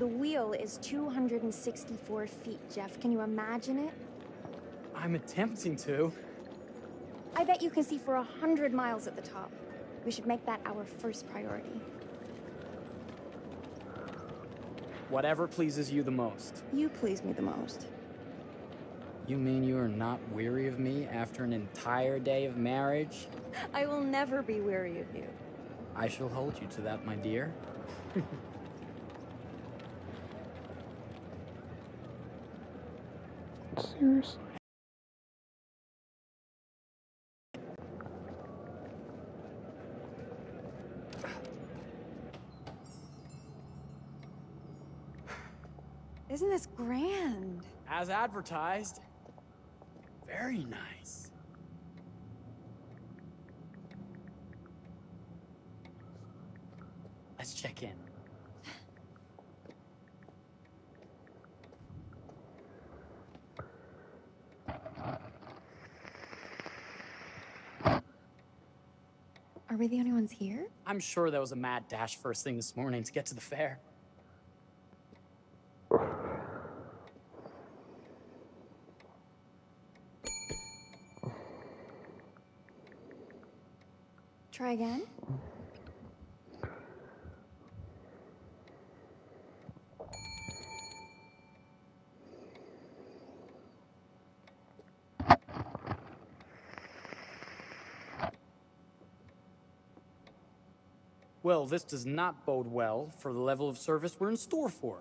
The wheel is 264 feet, Jeff. Can you imagine it? I'm attempting to. I bet you can see for 100 miles at the top. We should make that our first priority. Whatever pleases you the most. You please me the most. You mean you are not weary of me after an entire day of marriage? I will never be weary of you. I shall hold you to that, my dear. Seriously. Isn't this grand? As advertised. Very nice. Let's check in. Are we the only ones here? I'm sure that was a mad dash first thing this morning to get to the fair. Try again? Well, this does not bode well for the level of service we're in store for.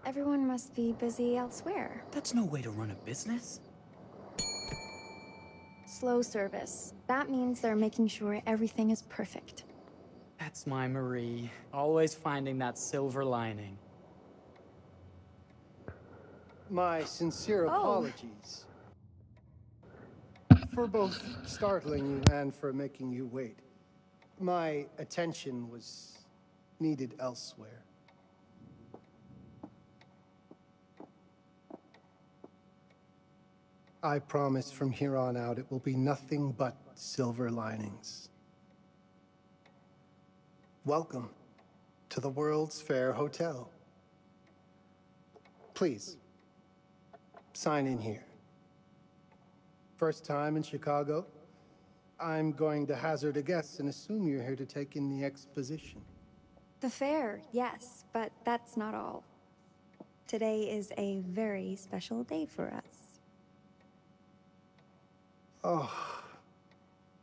Everyone must be busy elsewhere. That's no way to run a business. Slow service. That means they're making sure everything is perfect. That's my Marie. Always finding that silver lining. My sincere apologies for both startling you and for making you wait. My attention was needed elsewhere. I promise from here on out it will be nothing but silver linings. Welcome to the World's Fair Hotel. Please, sign in here. First time in Chicago? I'm going to hazard a guess and assume you're here to take in the exposition. The fair, yes, but that's not all. Today is a very special day for us. Oh,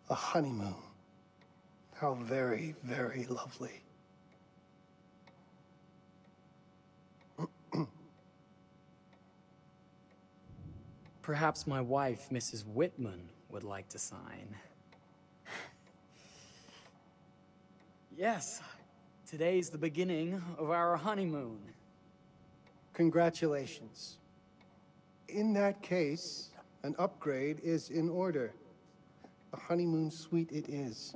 a honeymoon. How very, very lovely. Perhaps my wife, Mrs. Whitman, would like to sign. Yes, today's the beginning of our honeymoon. Congratulations. In that case, an upgrade is in order. A honeymoon suite it is.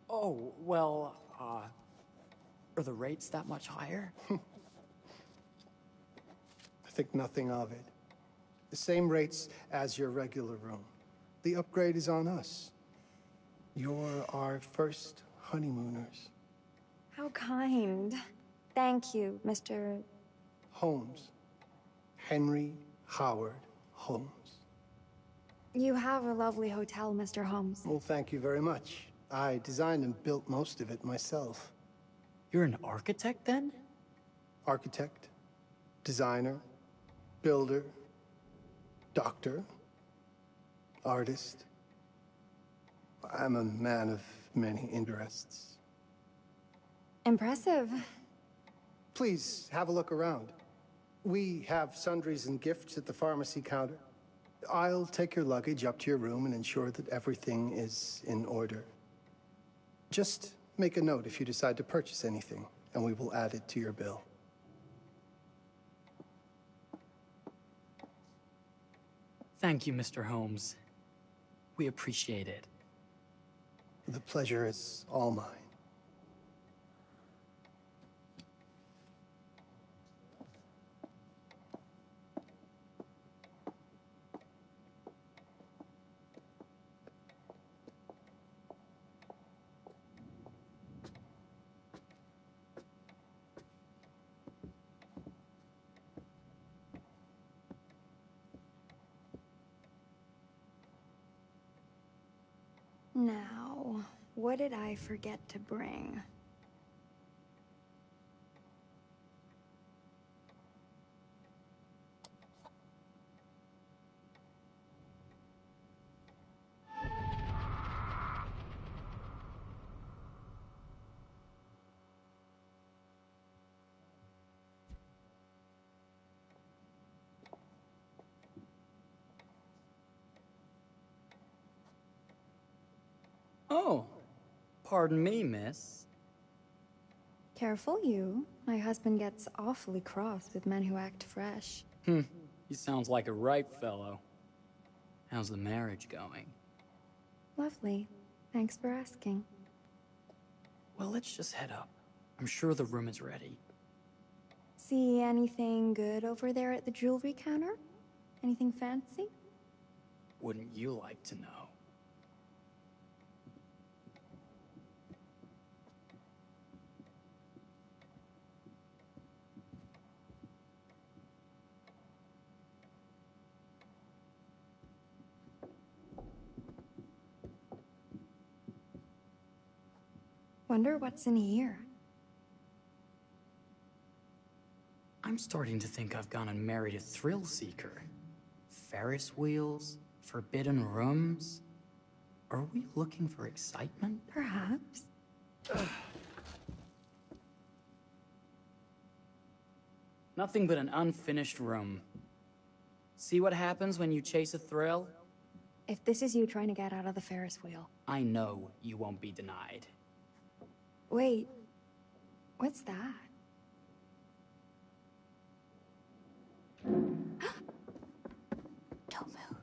Oh, well, are the rates that much higher? I think nothing of it. The same rates as your regular room. The upgrade is on us. You're our first honeymooners. How kind. Thank you, Mr. Holmes. Henry Howard Holmes. You have a lovely hotel, Mr. Holmes. Well, thank you very much. I designed and built most of it myself. You're an architect, then? Architect, designer, builder, doctor, artist. I'm a man of many interests. Impressive. Please have a look around. We have sundries and gifts at the pharmacy counter. I'll take your luggage up to your room and ensure that everything is in order. Just make a note if you decide to purchase anything, and we will add it to your bill. Thank you, Mr. Holmes. We appreciate it. The pleasure is all mine. Now, what did I forget to bring? Oh, pardon me, miss. Careful you. My husband gets awfully cross with men who act fresh. He sounds like a ripe fellow. How's the marriage going? Lovely. Thanks for asking. Well, let's just head up. I'm sure the room is ready. See anything good over there at the jewelry counter? Anything fancy? Wouldn't you like to know? Wonder what's in here. I'm starting to think I've gone and married a thrill seeker. Ferris wheels, forbidden rooms. Are we looking for excitement? Perhaps. Nothing but an unfinished room. See what happens when you chase a thrill? If this is you trying to get out of the Ferris wheel. I know you won't be denied. Wait, what's that? Don't move.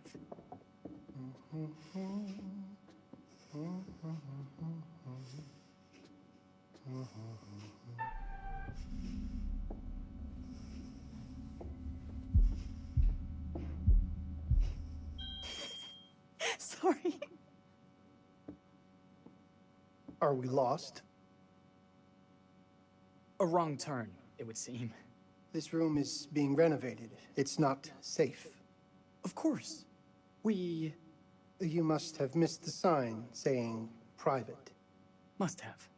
Sorry. Are we lost? A wrong turn, it would seem. This room is being renovated. It's not safe. Of course. We You must have missed the sign saying private. must have.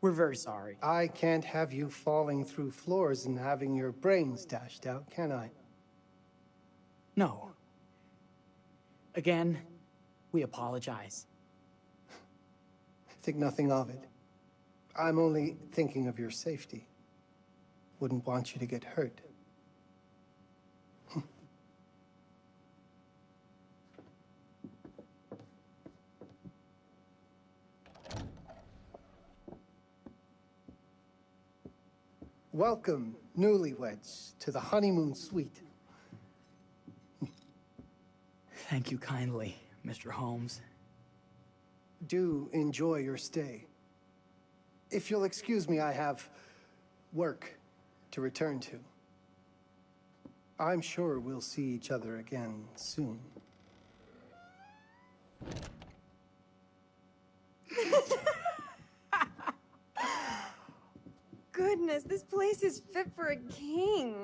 We're very sorry. I can't have you falling through floors and having your brains dashed out, can I? No. Again, we apologize. Think nothing of it. I'm only thinking of your safety. Wouldn't want you to get hurt. Welcome, newlyweds, to the honeymoon suite. Thank you kindly, Mr. Holmes. Do enjoy your stay. If you'll excuse me, I have work to return to. I'm sure we'll see each other again soon. Goodness, this place is fit for a king.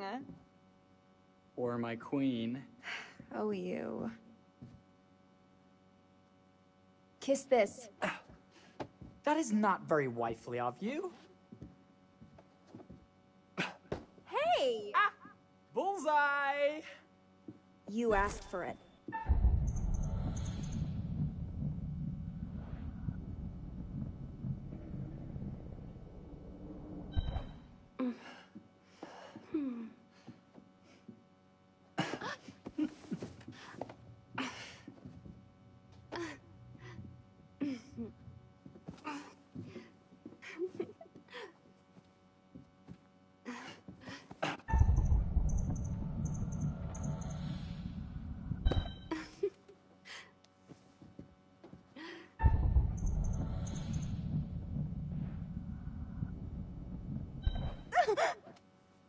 Or my queen. Oh, you. Kiss this. That is not very wifely of you. Hey! Bullseye! You asked for it.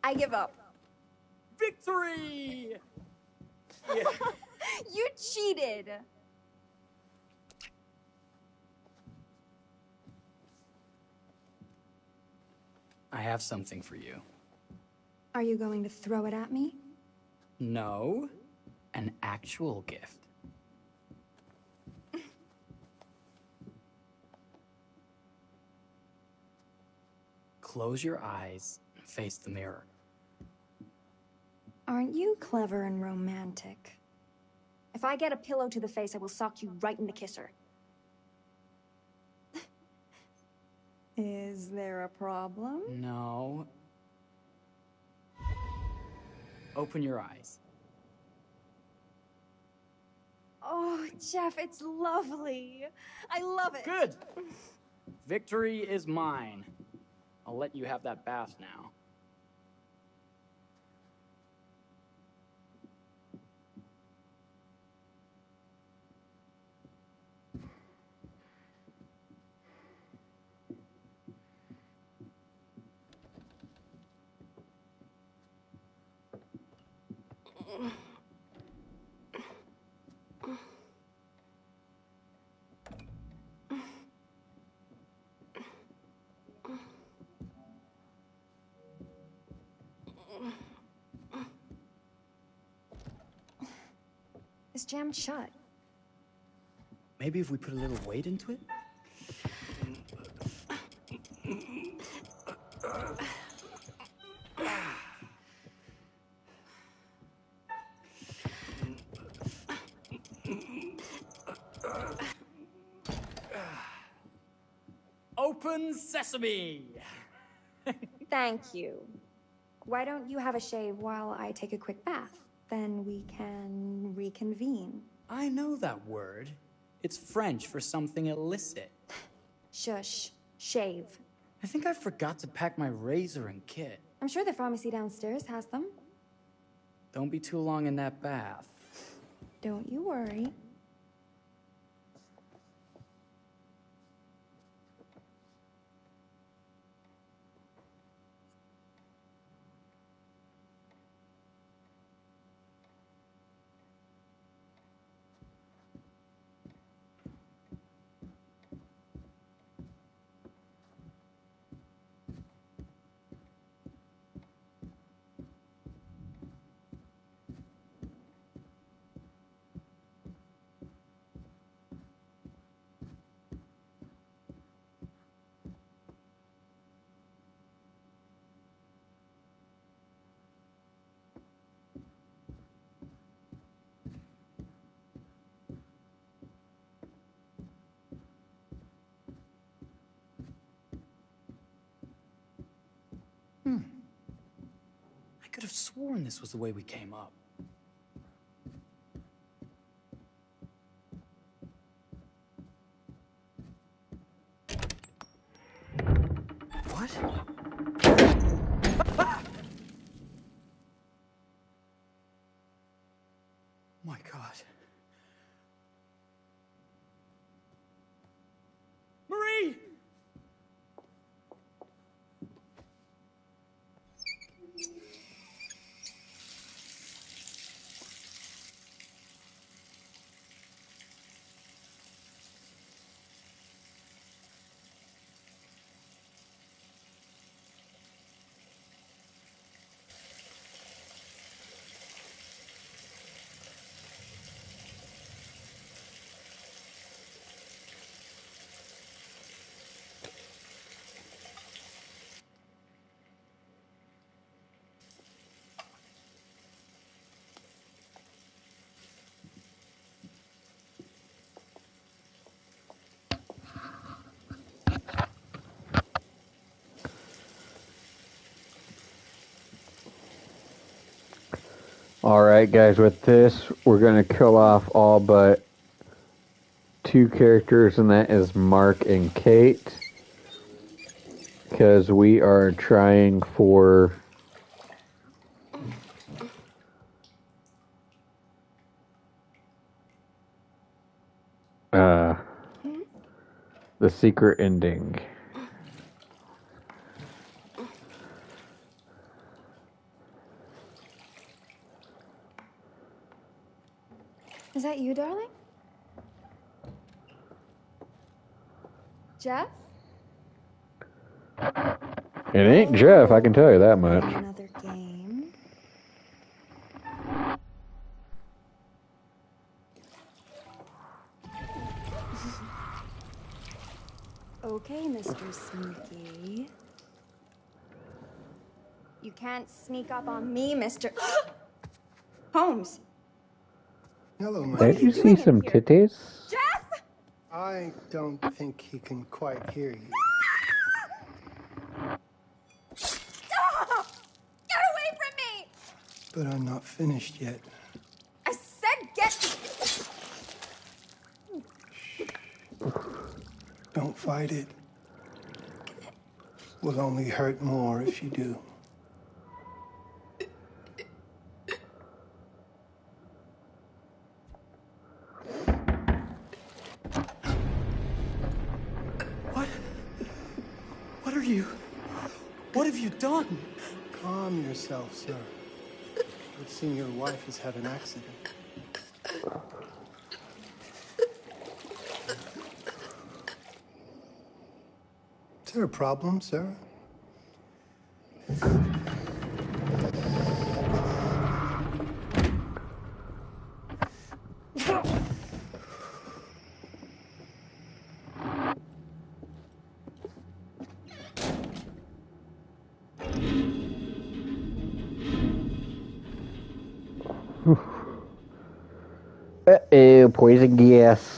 I give up. Victory! Yeah. You cheated. I have something for you. Are you going to throw it at me? No, an actual gift. close your eyes and face the mirror. Aren't you clever and romantic? If I get a pillow to the face, I will sock you right in the kisser. Is there a problem? No. Open your eyes. Oh, Jeff, it's lovely. I love it. Good! Victory is mine. I'll let you have that bath now. It's jammed shut. Maybe if we put a little weight into it? Open sesame! Thank you. Why don't you have a shave while I take a quick bath? Then we can reconvene. I know that word. It's French for something illicit. Shush. Shave. I think I forgot to pack my razor and kit. I'm sure the pharmacy downstairs has them. Don't be too long in that bath. Don't you worry. I could have sworn this was the way we came up. What? Ah! My God. Marie! Alright guys, with this, we're going to kill off all but 2 characters, and that is Mark and Kate. Because we are trying for the secret ending. Is that you, darling? Jeff? It ain't Jeff, I can tell you that much. Another game. Okay, Mr. Sneaky. You can't sneak up on me, Mr. Holmes. Hello, my Did you dear. see some titties? Jeff! I don't think he can quite hear you. Stop! Get away from me! But I'm not finished yet. I said get... Don't fight it. Will only hurt more if you do. What are you? What have you done? Calm yourself, sir. It seems your wife has had an accident. Is there a problem, sir? Uh-oh, poison gas.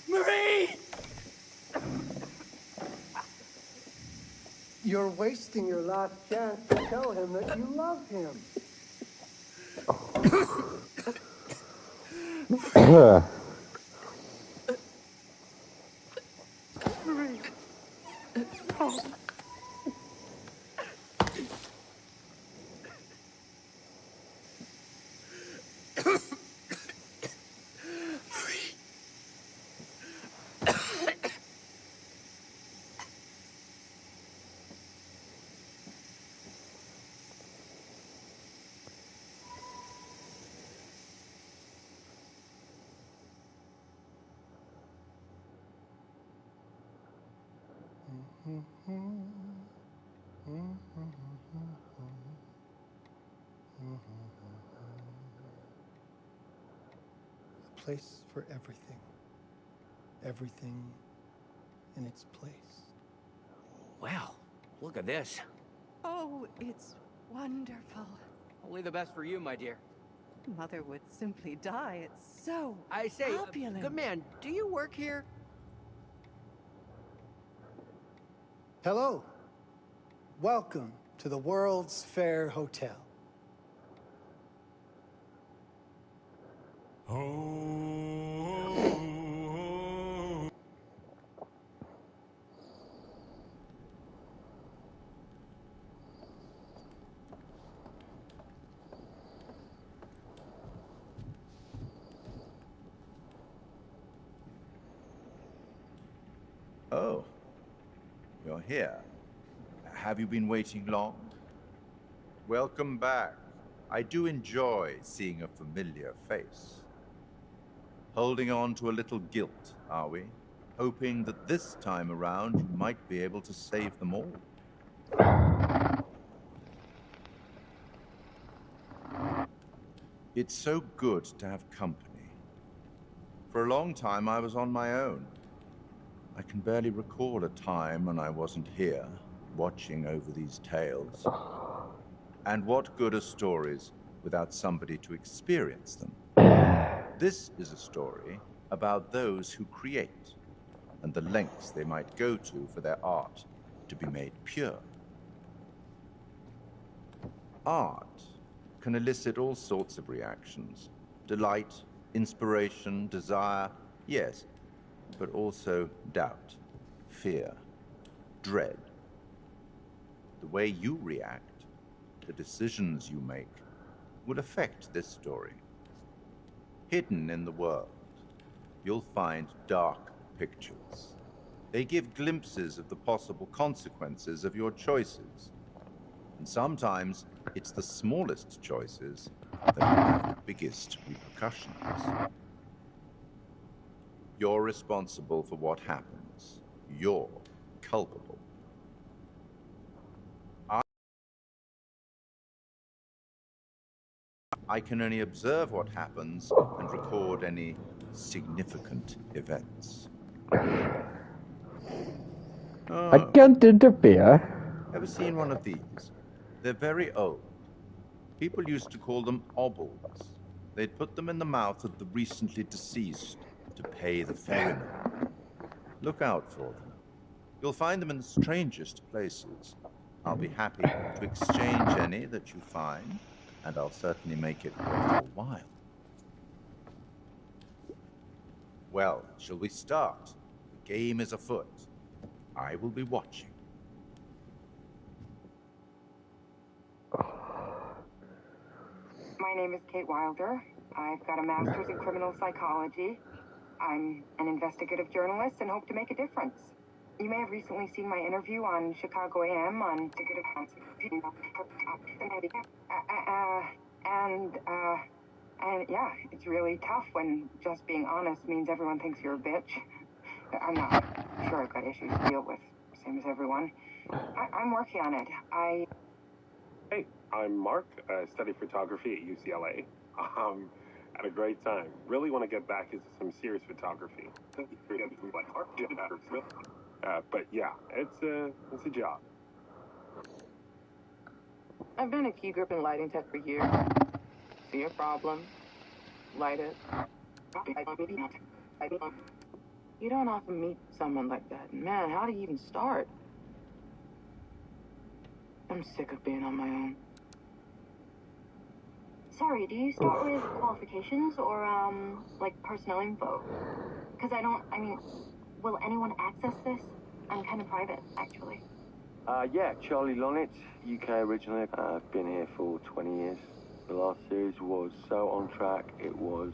Marie! You're wasting your last chance to tell him that you love him. A place for everything. Everything in its place. Well, look at this. Oh, it's wonderful. Only the best for you, my dear. Mother would simply die. It's so I say, opulent. good man, do you work here? Hello. Welcome to the World's Fair Hotel. Oh, you're here. Have you been waiting long? Welcome back. I do enjoy seeing a familiar face. Holding on to a little guilt, are we? Hoping that this time around you might be able to save them all. It's so good to have company. For a long time I was on my own. I can barely recall a time when I wasn't here, watching over these tales. And what good are stories without somebody to experience them? This is a story about those who create, and the lengths they might go to for their art to be made pure. Art can elicit all sorts of reactions. Delight, inspiration, desire, yes, but also doubt, fear, dread. The way you react, the decisions you make, will affect this story. Hidden in the world, you'll find dark pictures. They give glimpses of the possible consequences of your choices. And sometimes it's the smallest choices that have the biggest repercussions. You're responsible for what happens. You're culpable. I can only observe what happens and record any significant events. I can't interfere. Ever seen one of these? They're very old. People used to call them obols. They'd put them in the mouth of the recently deceased to pay the ferryman. Look out for them. You'll find them in the strangest places. I'll be happy to exchange any that you find, and I'll certainly make it worth your while. Well, shall we start? The game is afoot. I will be watching. My name is Kate Wilder. I've got a master's in criminal psychology. I'm an investigative journalist and hope to make a difference. You may have recently seen my interview on Chicago AM on and yeah, it's really tough when just being honest means everyone thinks you're a bitch. I'm not sure I've got issues to deal with, same as everyone. I'm working on it. Hey, I'm Mark. I study photography at UCLA. Had a great time. Really want to get back into some serious photography. But yeah, it's a job. I've been a key grip and lighting tech for years. See a problem, light it. You don't often meet someone like that. Man, how do you even start? I'm sick of being on my own. Sorry, do you start with qualifications or, like personnel info? Because will anyone access this? I'm kind of private, actually. Yeah, Charlie Lonitz, UK originally. I've been here for 20 years. The last series was so on track. It was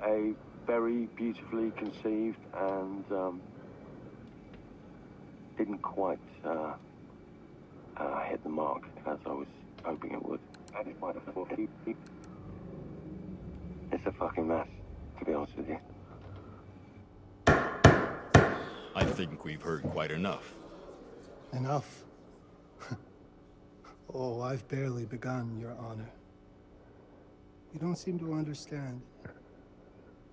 a very beautifully conceived and didn't quite hit the mark as I was hoping it would. It's a fucking mess, to be honest with you. I think we've heard quite enough. Enough? Oh, I've barely begun, Your Honor. You don't seem to understand.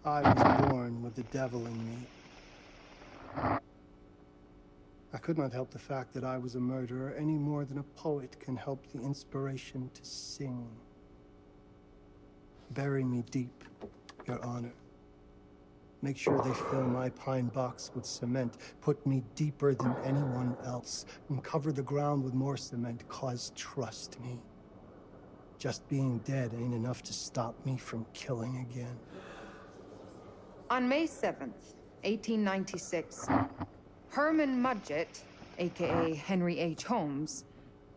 I was born with the devil in me. I could not help the fact that I was a murderer any more than a poet can help the inspiration to sing. Bury me deep, Your Honor. Make sure they fill my pine box with cement. Put me deeper than anyone else. And cover the ground with more cement, 'cause trust me, just being dead ain't enough to stop me from killing again. On May 7th, 1896, Herman Mudgett, aka Henry H. Holmes,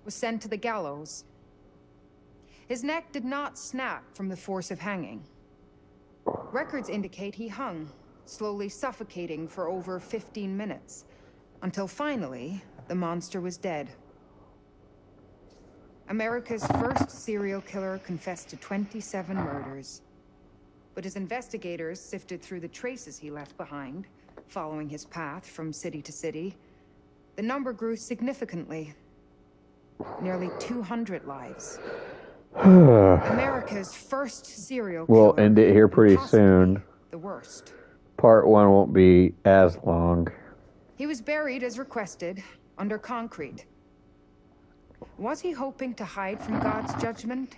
was sent to the gallows. His neck did not snap from the force of hanging. Records indicate he hung, slowly suffocating for over 15 minutes, until finally, the monster was dead. America's first serial killer confessed to 27 murders. But as investigators sifted through the traces he left behind, following his path from city to city, the number grew significantly. Nearly 200 lives. America's first serial killer. We'll end it here pretty soon. The worst. Part 1 won't be as long. He was buried as requested, under concrete. Was he hoping to hide from God's judgment?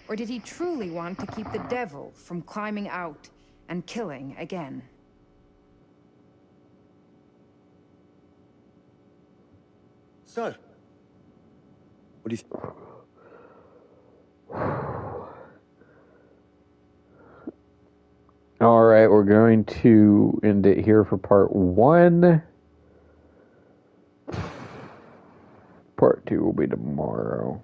Or did he truly want to keep the devil from climbing out and killing again? So, what do you think? Alright, we're going to end it here for part 1. Part 2 will be tomorrow.